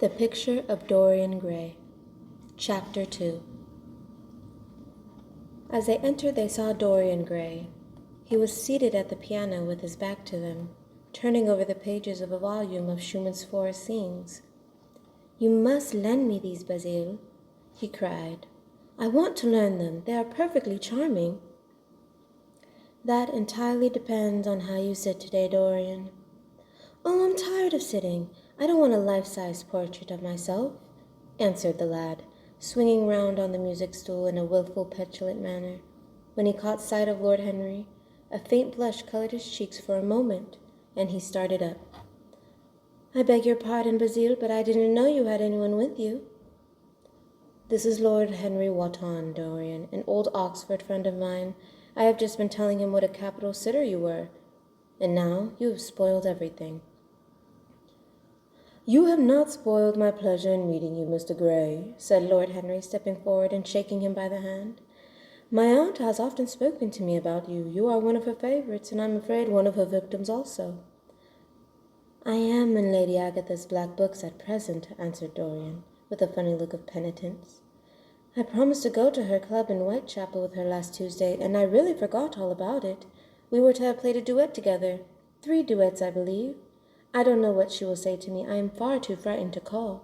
The Picture of Dorian Gray, Chapter 2. As they entered, they saw Dorian Gray. He was seated at the piano with his back to them, turning over the pages of a volume of Schumann's Forest Scenes. "You must lend me these, Basile," he cried. "I want to learn them. They are perfectly charming." "That entirely depends on how you sit today, Dorian." "Oh, I'm tired of sitting. I don't want a life-size portrait of myself," answered the lad, swinging round on the music stool in a wilful, petulant manner. When he caught sight of Lord Henry, a faint blush colored his cheeks for a moment, and he started up. "I beg your pardon, Basile, but I didn't know you had anyone with you." "This is Lord Henry Wotton, Dorian, an old Oxford friend of mine. I have just been telling him what a capital sitter you were, and now you have spoiled everything." "You have not spoiled my pleasure in meeting you, Mr. Gray," said Lord Henry, stepping forward and shaking him by the hand. "My aunt has often spoken to me about you. You are one of her favorites, and I'm afraid one of her victims also." "I am in Lady Agatha's black books at present," answered Dorian, with a funny look of penitence. "I promised to go to her club in Whitechapel with her last Tuesday, and I really forgot all about it. We were to have played a duet together. 3 duets, I believe. I don't know what she will say to me. I am far too frightened to call."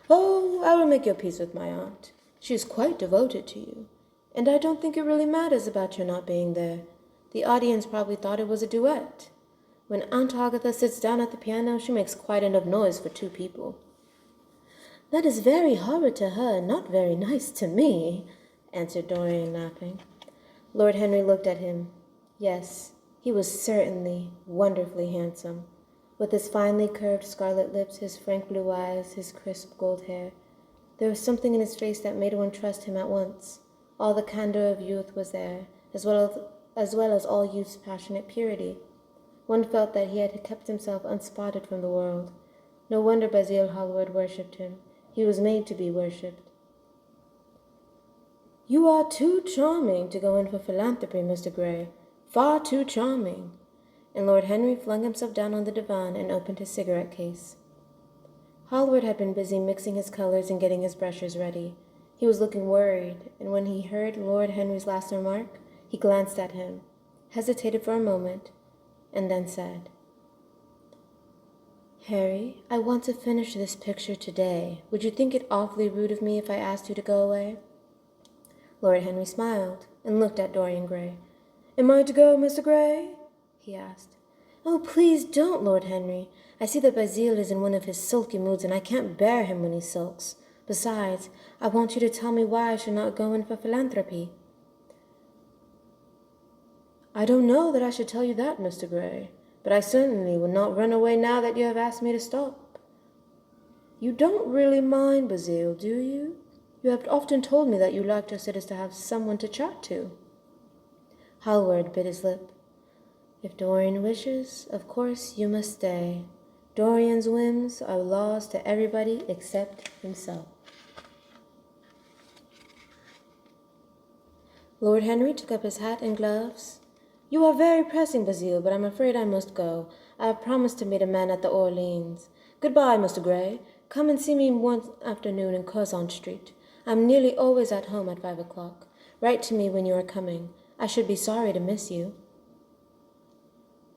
"Oh, I will make your peace with my aunt. She is quite devoted to you, and I don't think it really matters about your not being there. The audience probably thought it was a duet. When Aunt Agatha sits down at the piano, she makes quite enough noise for 2 people." "That is very horrid to her, and not very nice to me," answered Dorian, laughing. Lord Henry looked at him. Yes, he was certainly wonderfully handsome, with his finely curved scarlet lips, his frank blue eyes, his crisp gold hair. There was something in his face that made one trust him at once. All the candor of youth was there, as well as all youth's passionate purity. One felt that he had kept himself unspotted from the world. No wonder Basile Hallward worshipped him. He was made to be worshipped. "You are too charming to go in for philanthropy, Mr. Gray. Far too charming." And Lord Henry flung himself down on the divan and opened his cigarette case. Hallward had been busy mixing his colors and getting his brushes ready. He was looking worried, and when he heard Lord Henry's last remark, he glanced at him, hesitated for a moment, and then said, "Harry, I want to finish this picture today. Would you think it awfully rude of me if I asked you to go away?" Lord Henry smiled and looked at Dorian Gray. "Am I to go, Mr. Gray?" he asked. "Oh, please don't, Lord Henry. I see that Basile is in one of his sulky moods, and I can't bear him when he sulks. Besides, I want you to tell me why I should not go in for philanthropy." "I don't know that I should tell you that, Mr. Gray, but I certainly will not run away now that you have asked me to stop." "You don't really mind, Basile, do you? You have often told me that you liked your sitters to have someone to chat to." Hallward bit his lip. "If Dorian wishes, of course you must stay. Dorian's whims are laws to everybody except himself." Lord Henry took up his hat and gloves. "You are very pressing, Basile, but I'm afraid I must go. I have promised to meet a man at the Orleans. Goodbye, Mr. Gray. Come and see me one afternoon in Curzon Street. I'm nearly always at home at 5 o'clock. Write to me when you are coming. I should be sorry to miss you."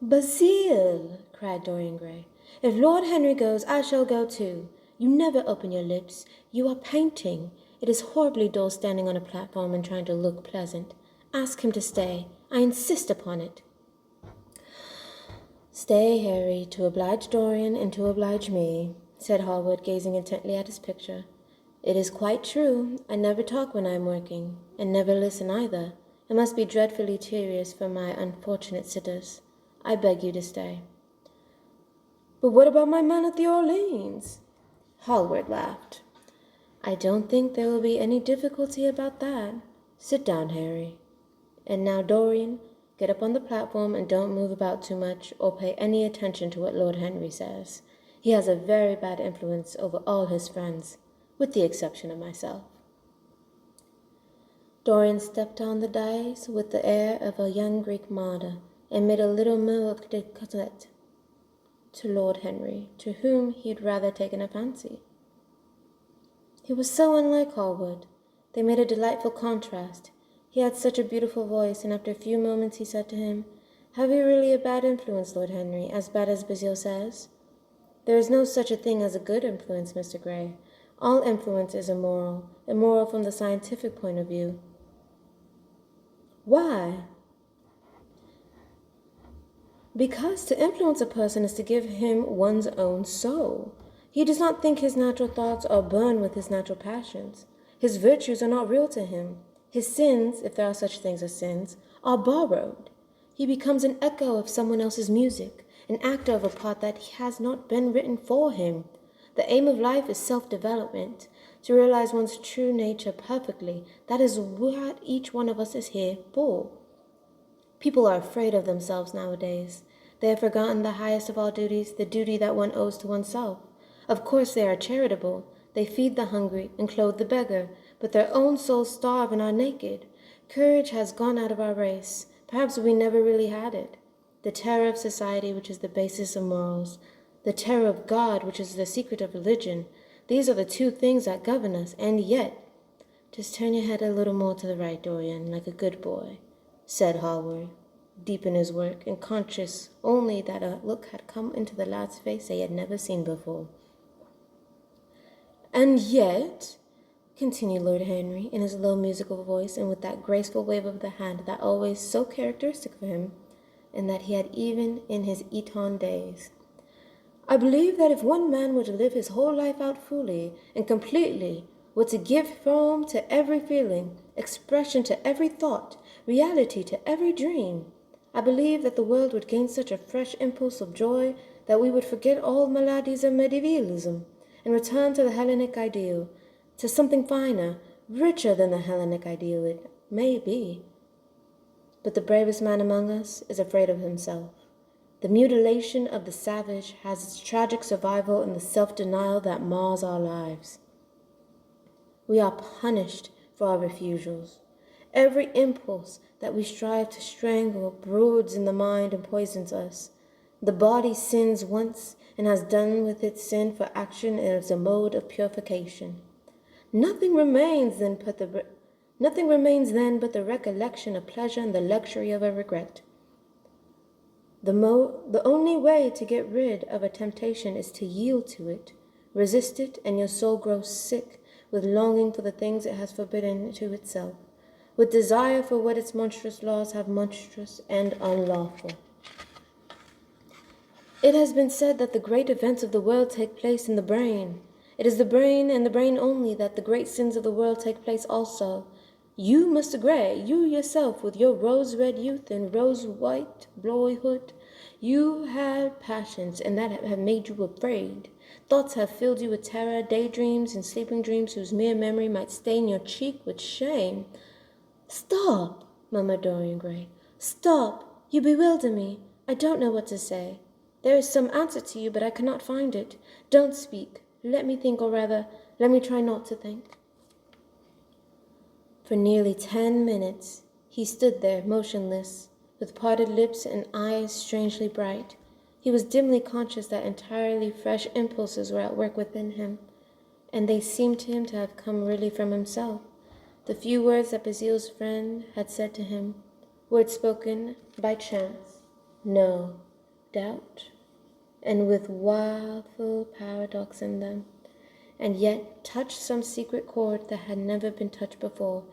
"Basile!" cried Dorian Gray. "If Lord Henry goes, I shall go too. You never open your lips. You are painting. It is horribly dull standing on a platform and trying to look pleasant. Ask him to stay. I insist upon it." "Stay, Harry, to oblige Dorian and to oblige me," said Hallward, gazing intently at his picture. "It is quite true. I never talk when I am working, and never listen either. It must be dreadfully tedious for my unfortunate sitters. I beg you to stay." "But what about my man at the Orleans?" Hallward laughed. "I don't think there will be any difficulty about that. Sit down, Harry. And now, Dorian, get up on the platform and don't move about too much or pay any attention to what Lord Henry says. He has a very bad influence over all his friends, with the exception of myself." Dorian stepped on the dais with the air of a young Greek martyr and made a little moue of décolleté. to Lord Henry, to whom he had rather taken a fancy. He was so unlike Hallward. They made a delightful contrast. He had such a beautiful voice, and after a few moments he said to him, "Have you really a bad influence, Lord Henry, as bad as Bazille says?" "There is no such a thing as a good influence, Mr. Gray. All influence is immoral from the scientific point of view." "Why?" "Because to influence a person is to give him one's own soul. He does not think his natural thoughts or burn with his natural passions. His virtues are not real to him. His sins, if there are such things as sins, are borrowed. He becomes an echo of someone else's music, an actor of a part that has not been written for him. The aim of life is self-development, to realize one's true nature perfectly. That is what each one of us is here for. People are afraid of themselves nowadays. They have forgotten the highest of all duties, the duty that one owes to oneself. Of course they are charitable. They feed the hungry and clothe the beggar, but their own souls starve and are naked. Courage has gone out of our race. Perhaps we never really had it. The terror of society, which is the basis of morals, the terror of God, which is the secret of religion, these are the two things that govern us, and yet— "Just turn your head a little more to the right, Dorian, like a good boy," said Hallward, deep in his work, and conscious only that a look had come into the lad's face they had never seen before. "And yet," continued Lord Henry, in his low musical voice, and with that graceful wave of the hand that always so characteristic for him, and that he had even in his Eton days, "I believe that if one man were to live his whole life out fully and completely, were to give form to every feeling, expression to every thought, reality to every dream, I believe that the world would gain such a fresh impulse of joy that we would forget all maladies of medievalism and return to the Hellenic ideal, to something finer, richer than the Hellenic ideal it may be. But the bravest man among us is afraid of himself. The mutilation of the savage has its tragic survival in the self-denial that mars our lives. We are punished for our refusals. Every impulse that we strive to strangle broods in the mind and poisons us. The body sins once and has done with its sin for action as a mode of purification. Nothing remains then but the recollection of pleasure and the luxury of a regret. The only way to get rid of a temptation is to yield to it, resist it, and your soul grows sick with longing for the things it has forbidden to itself, with desire for what its monstrous laws have monstrous and unlawful. It has been said that the great events of the world take place in the brain. It is the brain and the brain only that the great sins of the world take place also. You, Mr. Gray, you yourself, with your rose-red youth and rose-white boyhood, you had passions, and that have made you afraid. Thoughts have filled you with terror, daydreams and sleeping dreams whose mere memory might stain your cheek with shame. "Stop," murmured Dorian Gray. "Stop. You bewilder me. I don't know what to say. There is some answer to you, but I cannot find it. Don't speak. Let me think, or rather, let me try not to think." For nearly 10 minutes he stood there, motionless, with parted lips and eyes strangely bright. He was dimly conscious that entirely fresh impulses were at work within him, and they seemed to him to have come really from himself. The few words that Bazille's friend had said to him, words spoken by chance, no doubt, and with wildful paradox in them, and yet touched some secret chord that had never been touched before,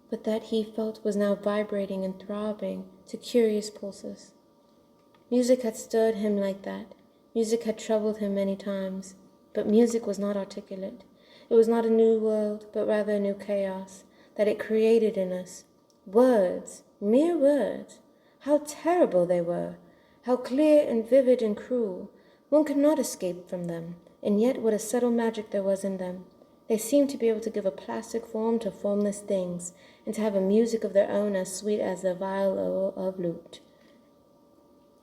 but that he felt was now vibrating and throbbing to curious pulses. Music had stirred him like that. Music had troubled him many times, but music was not articulate. It was not a new world, but rather a new chaos that it created in us. Words, mere words, how terrible they were, how clear and vivid and cruel. One could not escape from them, and yet what a subtle magic there was in them. They seemed to be able to give a plastic form to formless things, and to have a music of their own as sweet as the viol of lute.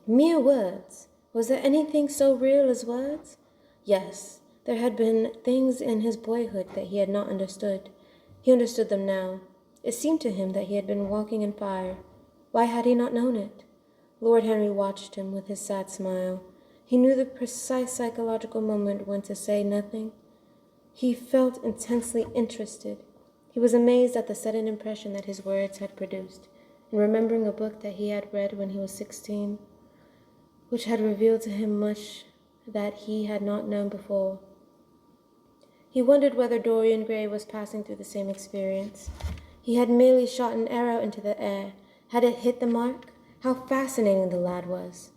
Mere words. Was there anything so real as words? Yes, there had been things in his boyhood that he had not understood. He understood them now. It seemed to him that he had been walking in fire. Why had he not known it? Lord Henry watched him with his sad smile. He knew the precise psychological moment when to say nothing. He felt intensely interested. He was amazed at the sudden impression that his words had produced, and remembering a book that he had read when he was 16, which had revealed to him much that he had not known before. He wondered whether Dorian Gray was passing through the same experience. He had merely shot an arrow into the air. Had it hit the mark? How fascinating the lad was!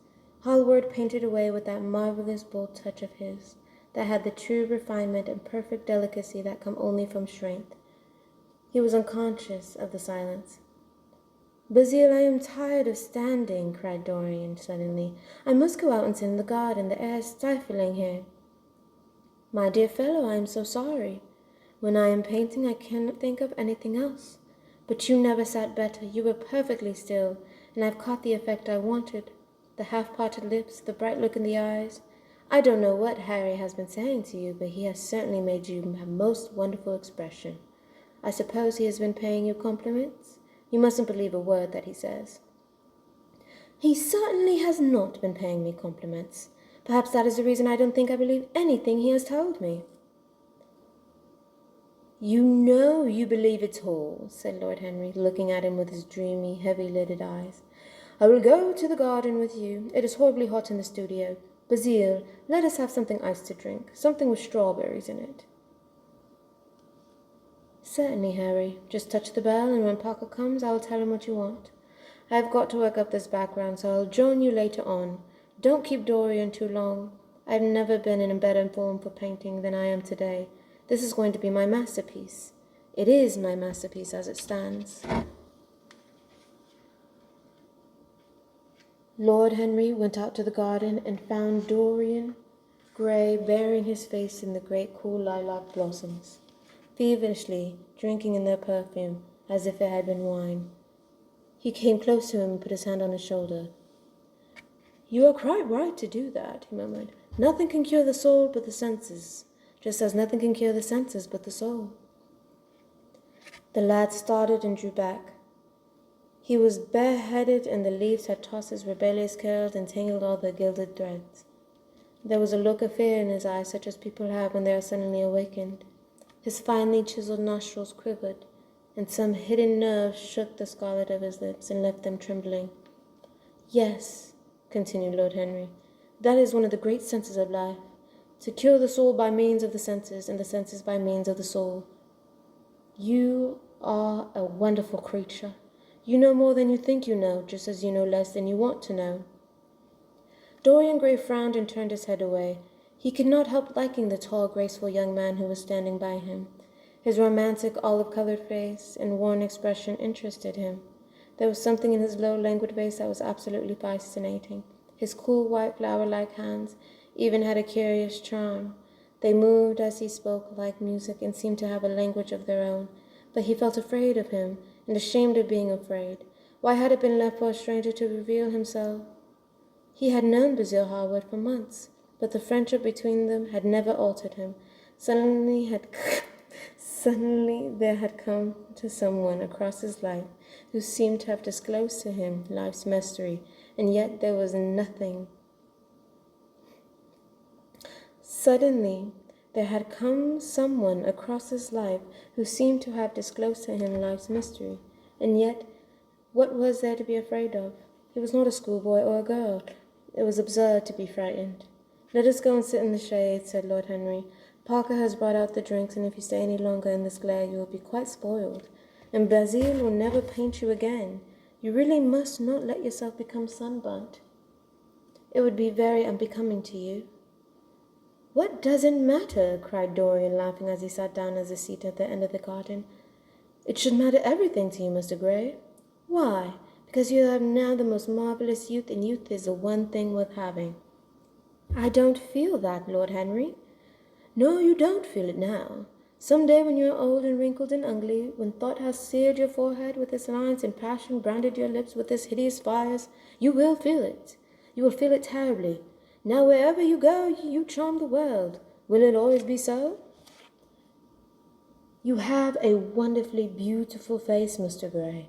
Hallward painted away with that marvelous bold touch of his, that had the true refinement and perfect delicacy that come only from strength. He was unconscious of the silence. "Basil, I am tired of standing," cried Dorian suddenly. "I must go out and sit in the garden. The air is stifling here." "My dear fellow, I am so sorry. When I am painting, I cannot think of anything else. But you never sat better. You were perfectly still, and I've caught the effect I wanted. The half-parted lips, the bright look in the eyes. I don't know what Harry has been saying to you, but he has certainly made you have most wonderful expression. I suppose he has been paying you compliments? You mustn't believe a word that he says." "He certainly has not been paying me compliments. Perhaps that is the reason I don't think I believe anything he has told me." "You know you believe it all," said Lord Henry, looking at him with his dreamy, heavy-lidded eyes. "I will go to the garden with you. It is horribly hot in the studio. Basil, let us have something iced to drink, something with strawberries in it." "Certainly, Harry. Just touch the bell, and when Parker comes, I will tell him what you want. I have got to work up this background, so I'll join you later on. Don't keep Dorian too long. I have never been in a better form for painting than I am today. This is going to be my masterpiece. It is my masterpiece as it stands." Lord Henry went out to the garden and found Dorian Gray burying his face in the great cool lilac blossoms, feverishly drinking in their perfume as if it had been wine. He came close to him and put his hand on his shoulder. "You are quite right to do that," he murmured. "Nothing can cure the soul but the senses, just as nothing can cure the senses but the soul." The lad started and drew back. He was bareheaded, and the leaves had tossed his rebellious curls and tangled all the gilded threads. There was a look of fear in his eyes, such as people have when they are suddenly awakened. His finely chiseled nostrils quivered, and some hidden nerve shook the scarlet of his lips and left them trembling. "Yes," continued Lord Henry, "that is one of the great senses of life, to cure the soul by means of the senses, and the senses by means of the soul. You are a wonderful creature. You know more than you think you know, just as you know less than you want to know." Dorian Gray frowned and turned his head away. He could not help liking the tall, graceful young man who was standing by him. His romantic, olive-colored face and worn expression interested him. There was something in his low, languid face that was absolutely fascinating. His cool, white, flower-like hands even had a curious charm. They moved as he spoke like music and seemed to have a language of their own. But he felt afraid of him and ashamed of being afraid. Why had it been left for a stranger to reveal himself? He had known Basil Hallward for months, but the friendship between them had never altered him. Suddenly there had come to someone across his life who seemed to have disclosed to him life's mystery, and yet there was nothing. Suddenly there had come someone across his life who seemed to have disclosed to him life's mystery, and yet what was there to be afraid of? He was not a schoolboy or a girl. It was absurd to be frightened. "Let us go and sit in the shade," said Lord Henry. "Parker has brought out the drinks, and if you stay any longer in this glare, you will be quite spoiled. And Basil will never paint you again. You really must not let yourself become sunburnt. It would be very unbecoming to you." "What does it matter?" cried Dorian, laughing as he sat down on a seat at the end of the garden. "It should matter everything to you, Mr. Gray." "Why?" "Because you have now the most marvelous youth, and youth is the one thing worth having." "I don't feel that, Lord Henry." "No, you don't feel it now. Some day when you are old and wrinkled and ugly, when thought has seared your forehead with its lines and passion branded your lips with its hideous fires, you will feel it. You will feel it terribly. Now wherever you go, you charm the world. Will it always be so?" "You have a wonderfully beautiful face, Mr. Gray.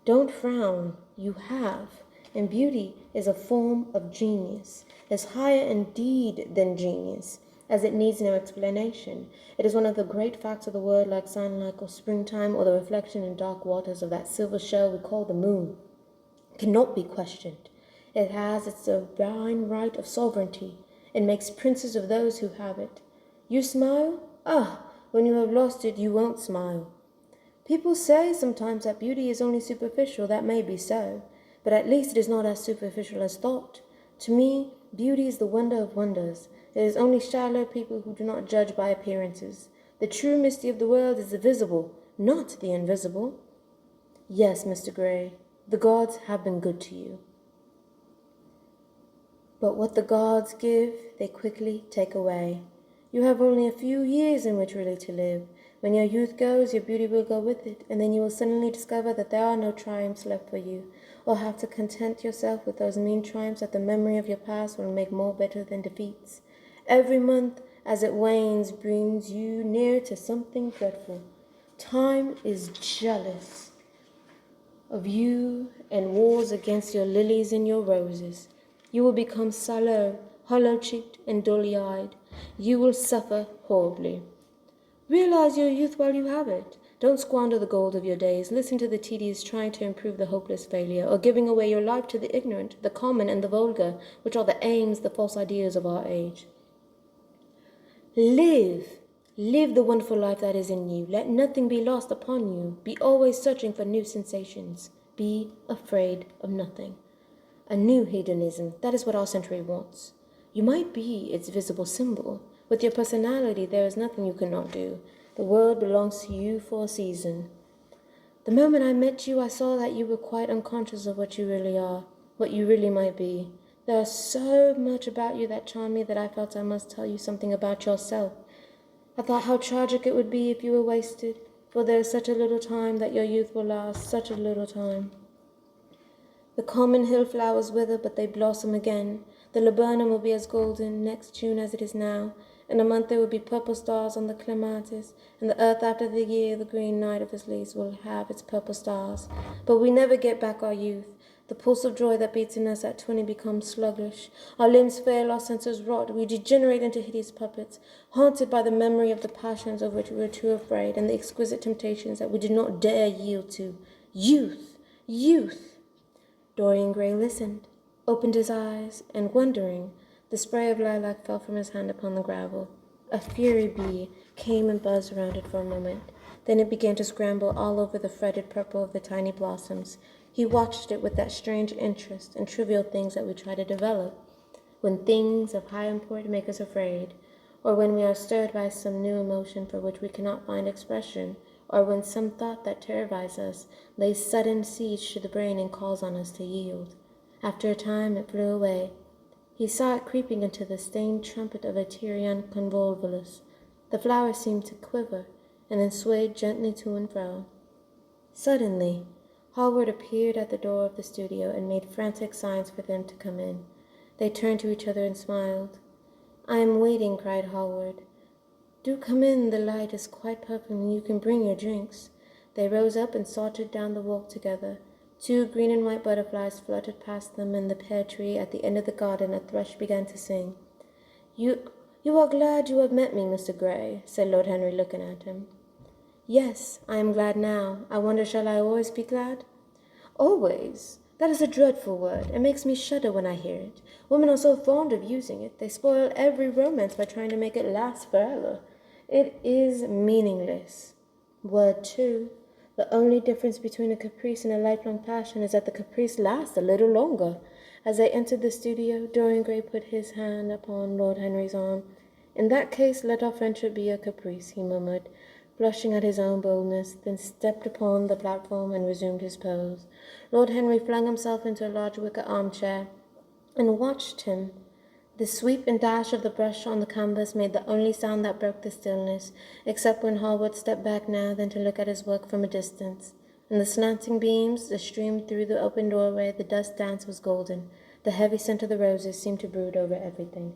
Don't frown. You have, and beauty is a form of genius. is higher indeed than genius, as it needs no explanation. It is one of the great facts of the world, like sunlight or springtime, or the reflection in dark waters of that silver shell we call the moon. It cannot be questioned. It has its divine right of sovereignty. It makes princes of those who have it. You smile? Ah, when you have lost it, you won't smile. People say sometimes that beauty is only superficial. That may be so, but at least it is not as superficial as thought. To me, beauty is the wonder of wonders. It is only shallow people who do not judge by appearances. The true mystery of the world is the visible, not the invisible. Yes, Mr. Gray, the gods have been good to you. But what the gods give, they quickly take away. You have only a few years in which really to live. When your youth goes, your beauty will go with it, and then you will suddenly discover that there are no triumphs left for you, or have to content yourself with those mean triumphs that the memory of your past will make more bitter than defeats. Every month, as it wanes, brings you nearer to something dreadful. Time is jealous of you and wars against your lilies and your roses. You will become sallow, hollow-cheeked, and dully-eyed. You will suffer horribly. Realize your youth while you have it. Don't squander the gold of your days. Listen to the tedious trying to improve the hopeless failure, or giving away your life to the ignorant, the common, and the vulgar, which are the aims, the false ideas of our age. Live the wonderful life that is in you. Let nothing be lost upon you. Be always searching for new sensations. Be afraid of nothing. A new hedonism, that is what our century wants. You might be its visible symbol. With your personality, there is nothing you cannot do. The world belongs to you for a season. The moment I met you, I saw that you were quite unconscious of what you really are, what you really might be. There is so much about you that charmed me that I felt I must tell you something about yourself. I thought how tragic it would be if you were wasted, for there is such a little time that your youth will last, such a little time. The common hill flowers wither, but they blossom again. The laburnum will be as golden next June as it is now. In a month there will be purple stars on the clematis, and the earth after the year, the green night of its leaves, will have its purple stars. But we never get back our youth. The pulse of joy that beats in us at 20 becomes sluggish. Our limbs fail, our senses rot. We degenerate into hideous puppets, haunted by the memory of the passions of which we were too afraid, and the exquisite temptations that we did not dare yield to. Youth! Youth! Dorian Gray listened, opened his eyes, and wondering, the spray of lilac fell from his hand upon the gravel. A fury bee came and buzzed around it for a moment. Then it began to scramble all over the fretted purple of the tiny blossoms. He watched it with that strange interest in trivial things that we try to develop, when things of high import make us afraid, or when we are stirred by some new emotion for which we cannot find expression, or when some thought that terrifies us lays sudden siege to the brain and calls on us to yield. After a time it flew away. He saw it creeping into the stained trumpet of a Tyrian convolvulus. The flower seemed to quiver, and then swayed gently to and fro. Suddenly, Hallward appeared at the door of the studio and made frantic signs for them to come in. They turned to each other and smiled. "I am waiting," cried Hallward. "Do come in, the light is quite perfect and you can bring your drinks." They rose up and sauntered down the walk together. 2 green and white butterflies fluttered past them in the pear tree at the end of the garden. A thrush began to sing. You are glad you have met me, Mr. Gray," said Lord Henry, looking at him. "Yes, I am glad now. I wonder, shall I always be glad?" "Always? That is a dreadful word. It makes me shudder when I hear it. Women are so fond of using it. They spoil every romance by trying to make it last forever. It is meaningless. Word 2. The only difference between a caprice and a lifelong passion is that the caprice lasts a little longer." As they entered the studio, Dorian Gray put his hand upon Lord Henry's arm. "In that case, let our friendship be a caprice," he murmured, blushing at his own boldness, then stepped upon the platform and resumed his pose. Lord Henry flung himself into a large wicker armchair and watched him. The sweep and dash of the brush on the canvas made the only sound that broke the stillness, except when Hallward stepped back now then to look at his work from a distance. In the slanting beams that streamed through the open doorway, the dust dance was golden. The heavy scent of the roses seemed to brood over everything.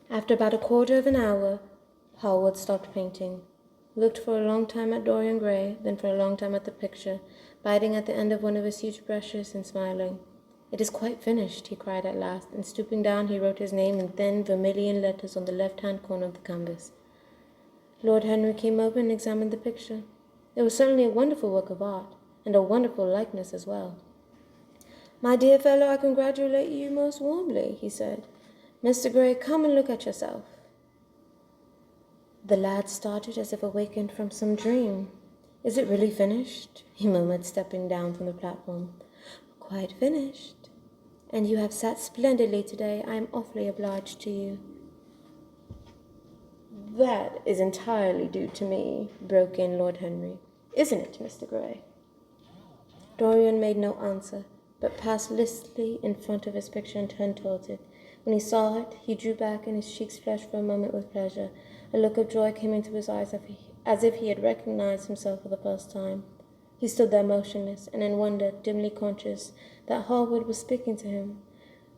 After about a quarter of an hour, Hallward stopped painting, looked for a long time at Dorian Gray, then for a long time at the picture, biting at the end of one of his huge brushes and smiling. "It is quite finished," he cried at last, and stooping down he wrote his name in thin vermilion letters on the left-hand corner of the canvas. Lord Henry came over and examined the picture. It was certainly a wonderful work of art, and a wonderful likeness as well. "My dear fellow, I congratulate you most warmly," he said. "Mr. Gray, come and look at yourself." The lad started as if awakened from some dream. "Is it really finished?" he murmured, stepping down from the platform. "Quite finished. And you have sat splendidly today. I am awfully obliged to you." "That is entirely due to me," broke in Lord Henry. "Isn't it, Mr. Gray?" Dorian made no answer, but passed listlessly in front of his picture and turned towards it. When he saw it, he drew back and his cheeks flushed for a moment with pleasure. A look of joy came into his eyes as if he had recognized himself for the first time. He stood there motionless and in wonder, dimly conscious that Hallward was speaking to him,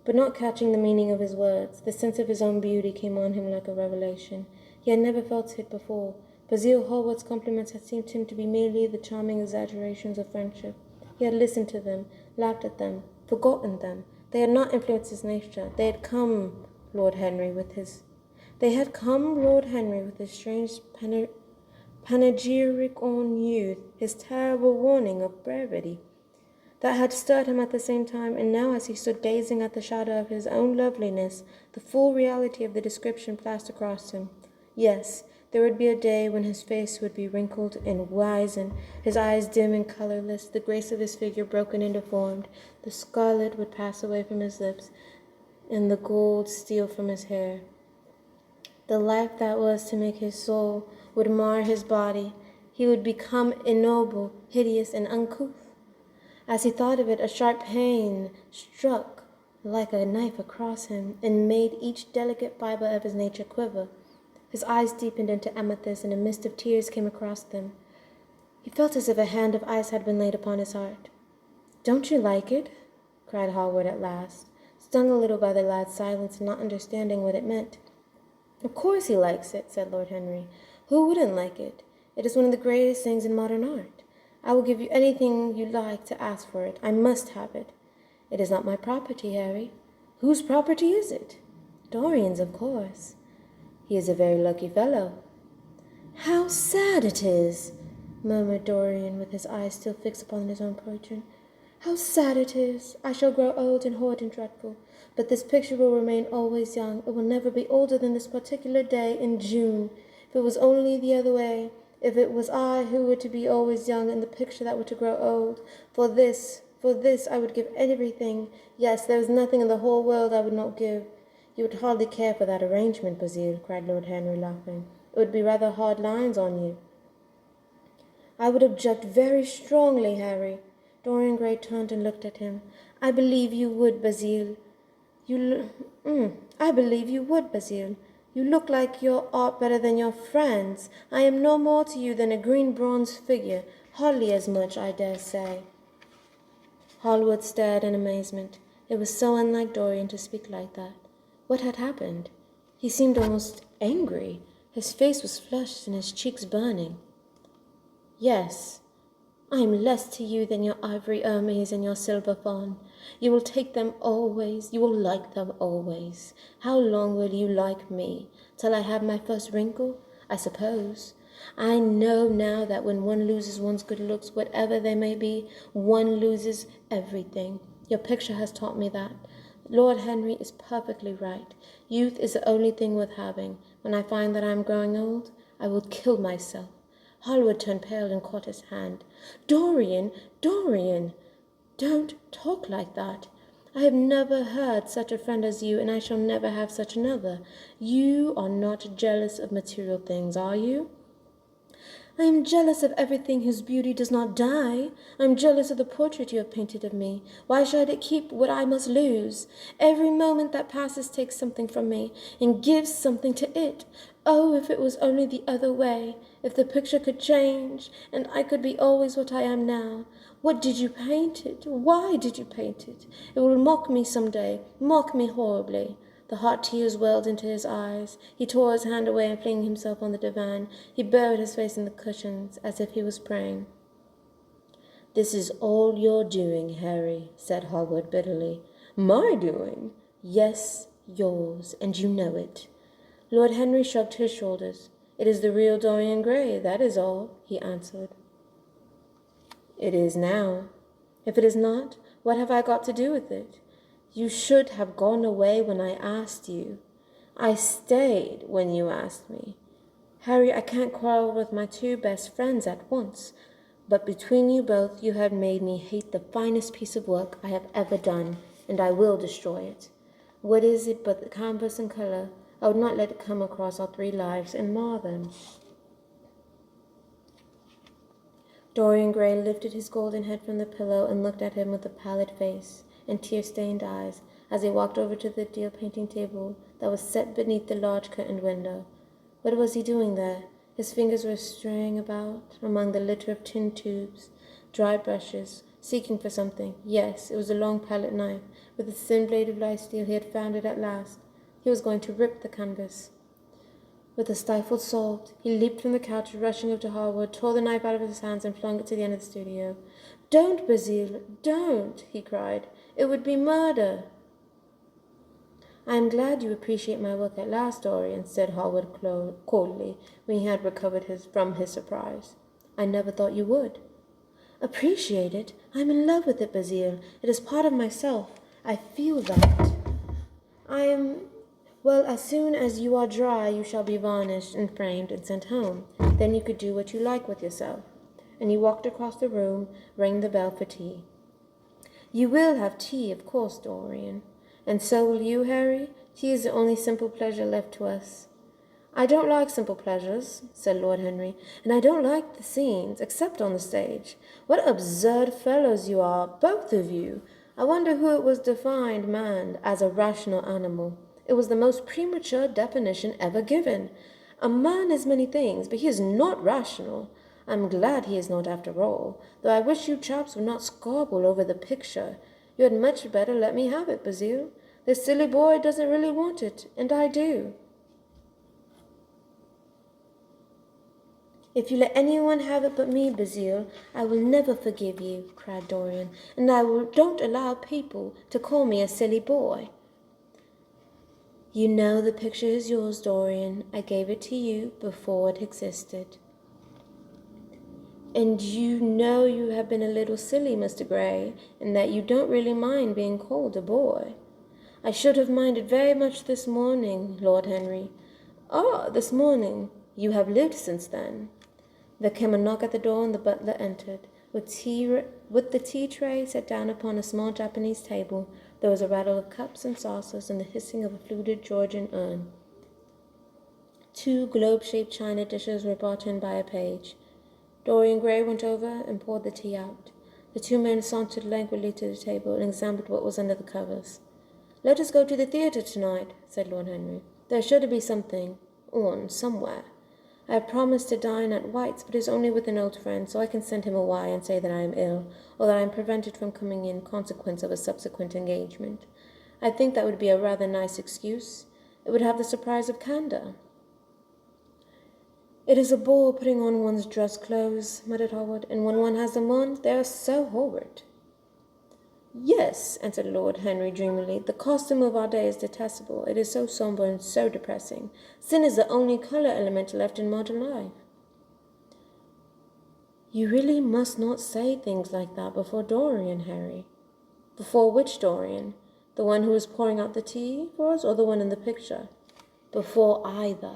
but not catching the meaning of his words. The sense of his own beauty came on him like a revelation. He had never felt it before. Basil Hallward's compliments had seemed to him to be merely the charming exaggerations of friendship. He had listened to them, laughed at them, forgotten them. They had not influenced his nature. They had come, Lord Henry, with his strange panegyric on youth, his terrible warning of brevity, that had stirred him at the same time, and now as he stood gazing at the shadow of his own loveliness, the full reality of the description flashed across him. Yes, there would be a day when his face would be wrinkled and wizened, his eyes dim and colorless, the grace of his figure broken and deformed, the scarlet would pass away from his lips, and the gold steal from his hair. The life that was to make his soul would mar his body. He would become ignoble, hideous, and uncouth. As he thought of it, a sharp pain struck like a knife across him and made each delicate fiber of his nature quiver. His eyes deepened into amethyst, and a mist of tears came across them. He felt as if a hand of ice had been laid upon his heart. "Don't you like it?" cried Hallward at last, stung a little by the lad's silence and not understanding what it meant. "Of course he likes it," said Lord Henry. "Who wouldn't like it? It is one of the greatest things in modern art. I will give you anything you like to ask for it. I must have it." "It is not my property, Harry." "Whose property is it?" "Dorian's, of course." "He is a very lucky fellow." "How sad it is," murmured Dorian, with his eyes still fixed upon his own portrait. "How sad it is. I shall grow old and horrid and dreadful, but this picture will remain always young. It will never be older than this particular day in June. If it was only the other way, if it was I who were to be always young and the picture that were to grow old, for this I would give everything. Yes, there is nothing in the whole world I would not give." "You would hardly care for that arrangement, Basil," cried Lord Henry, laughing. "It would be rather hard lines on you." "I would object very strongly, Harry." Dorian Gray turned and looked at him. "I believe you would, Basil. I believe you would, Basil. You look like your art better than your friends. I am no more to you than a green bronze figure, hardly as much, I dare say." Hallward stared in amazement. It was so unlike Dorian to speak like that. What had happened? He seemed almost angry. His face was flushed and his cheeks burning. "Yes, I am less to you than your ivory Hermes and your silver fawn. You will take them always. You will like them always. How long will you like me? Till I have my first wrinkle, I suppose. I know now that when one loses one's good looks, whatever they may be, one loses everything. Your picture has taught me that. Lord Henry is perfectly right. Youth is the only thing worth having. When I find that I am growing old, I will kill myself." Hallward turned pale and caught his hand. "Dorian, Dorian, don't talk like that. I have never had such a friend as you, and I shall never have such another. You are not jealous of material things, are you?" "I am jealous of everything whose beauty does not die. I am jealous of the portrait you have painted of me. Why should it keep what I must lose? Every moment that passes takes something from me and gives something to it. Oh, if it was only the other way, if the picture could change, and I could be always what I am now. What did you paint it? Why did you paint it? It will mock me some day, mock me horribly." The hot tears welled into his eyes. He tore his hand away and flinging himself on the divan, he buried his face in the cushions as if he was praying. "This is all your doing, Harry," said Hogwarts bitterly. "My doing?" "Yes, yours, and you know it." Lord Henry shrugged his shoulders. "It is the real Dorian Gray, that is all," he answered. "It is now. If it is not, what have I got to do with it? You should have gone away when I asked you. I stayed when you asked me. Harry, I can't quarrel with my two best friends at once, but between you both you have made me hate the finest piece of work I have ever done, and I will destroy it. What is it but the canvas and colour? I would not let it come across our 3 lives and mar them." Dorian Gray lifted his golden head from the pillow and looked at him with a pallid face and tear-stained eyes as he walked over to the deal painting table that was set beneath the large curtained window. What was he doing there? His fingers were straying about among the litter of tin tubes, dried brushes, seeking for something. Yes, it was a long palette knife. With its thin blade of light steel he had found it at last. He was going to rip the canvas. With a stifled sob, he leaped from the couch, rushing over to Harwood, tore the knife out of his hands, and flung it to the end of the studio. "Don't, Basile, don't!" he cried. "It would be murder." "I am glad you appreciate my work at last, Dorian," said Harwood coldly, when he had recovered from his surprise. "I never thought you would." "Appreciate it? I am in love with it, Basile. It is part of myself. I feel that. Well, as soon as you are dry, you shall be varnished and framed and sent home. Then you could do what you like with yourself." And he walked across the room, rang the bell for tea. "You will have tea, of course, Dorian. And so will you, Harry. Tea is the only simple pleasure left to us." "I don't like simple pleasures," said Lord Henry, "and I don't like the scenes, except on the stage. What absurd fellows you are, both of you. I wonder who it was defined man as a rational animal. It was the most premature definition ever given. A man is many things, but he is not rational. I'm glad he is not after all, though I wish you chaps would not squabble over the picture. You had much better let me have it, Basile. This silly boy doesn't really want it, and I do." "If you let anyone have it but me, Basile, I will never forgive you," cried Dorian, "and don't allow people to call me a silly boy." "You know the picture is yours, Dorian. I gave it to you before it existed." "And you know you have been a little silly, Mr. Gray, and that you don't really mind being called a boy." "I should have minded very much this morning, Lord Henry." "Ah, this morning. You have lived since then." There came a knock at the door, and the butler entered. With the tea tray set down upon a small Japanese table, there was a rattle of cups and saucers and the hissing of a fluted Georgian urn. 2 globe-shaped china dishes were brought in by a page. Dorian Gray went over and poured the tea out. The 2 men sauntered languidly to the table and examined what was under the covers. "Let us go to the theatre tonight," said Lord Henry. "There is sure to be something on somewhere. I have promised to dine at White's, but it is only with an old friend, so I can send him a wire and say that I am ill, or that I am prevented from coming in consequence of a subsequent engagement. I think that would be a rather nice excuse. It would have the surprise of candour." "It is a bore putting on one's dress clothes," muttered Howard, "and when one has them on, they are so horrid." "Yes," answered Lord Henry dreamily, "the costume of our day is detestable. It is so sombre and so depressing. Sin is the only colour element left in modern life." "You really must not say things like that before Dorian, Harry." "Before which Dorian? The one who is pouring out the tea for us, or the one in the picture?" "Before either."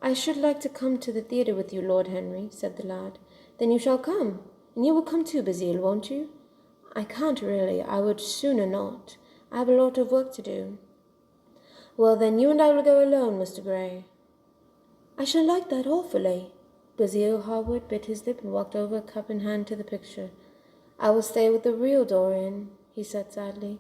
"I should like to come to the theatre with you, Lord Henry," said the lad. "Then you shall come. And you will come too, Basile, won't you?" "I can't really. I would sooner not. I have a lot of work to do." "Well, then you and I will go alone, Mr. Gray." "I shall like that awfully." Basile Hallward bit his lip and walked over, cup in hand, to the picture. "I will stay with the real Dorian," he said sadly.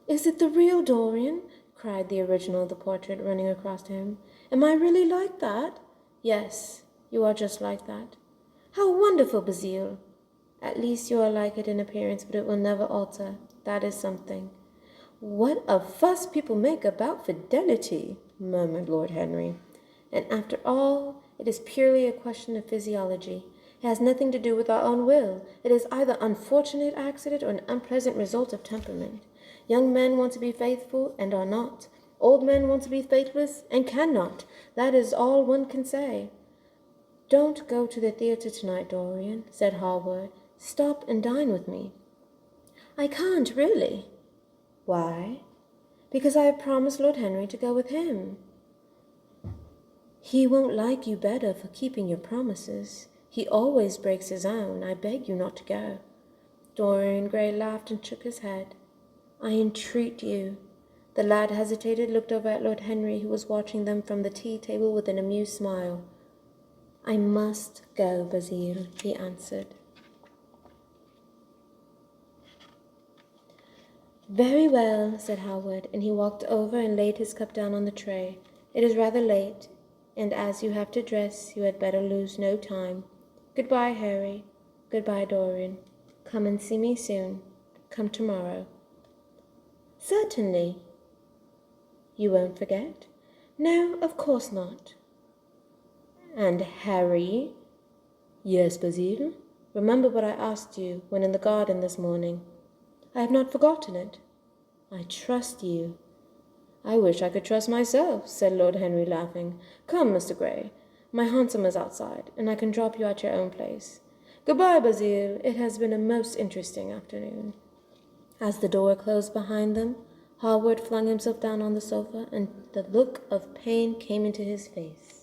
"Is it the real Dorian?" cried the original of the portrait, running across to him. "Am I really like that?" "Yes, you are just like that." "How wonderful, Basile!" "At least you are like it in appearance, but it will never alter. That is something." "What a fuss people make about fidelity," murmured Lord Henry. "And after all, it is purely a question of physiology. It has nothing to do with our own will. It is either unfortunate accident or an unpleasant result of temperament. Young men want to be faithful and are not. Old men want to be faithless and cannot. That is all one can say. Don't go to the theatre tonight, Dorian, said Hallward. Stop and dine with me. I can't, really. Why? Because I have promised Lord Henry to go with him. He won't like you better for keeping your promises. He always breaks his own. I beg you not to go. Dorian Gray laughed and shook his head. I entreat you. The lad hesitated, looked over at Lord Henry, who was watching them from the tea table with an amused smile. I must go, Basile, he answered. Very well, said Howard, and he walked over and laid his cup down on the tray. It is rather late, and as you have to dress, you had better lose no time. Goodbye, Harry. Goodbye, Dorian. Come and see me soon. Come tomorrow. Certainly. You won't forget? No, of course not. And Harry? Yes, Basile? Remember what I asked you when in the garden this morning. I have not forgotten it. I trust you. I wish I could trust myself, said Lord Henry, laughing. Come, Mr. Gray. My hansom is outside, and I can drop you at your own place. Goodbye, Basile. It has been a most interesting afternoon. As the door closed behind them, Hallward flung himself down on the sofa, and the look of pain came into his face.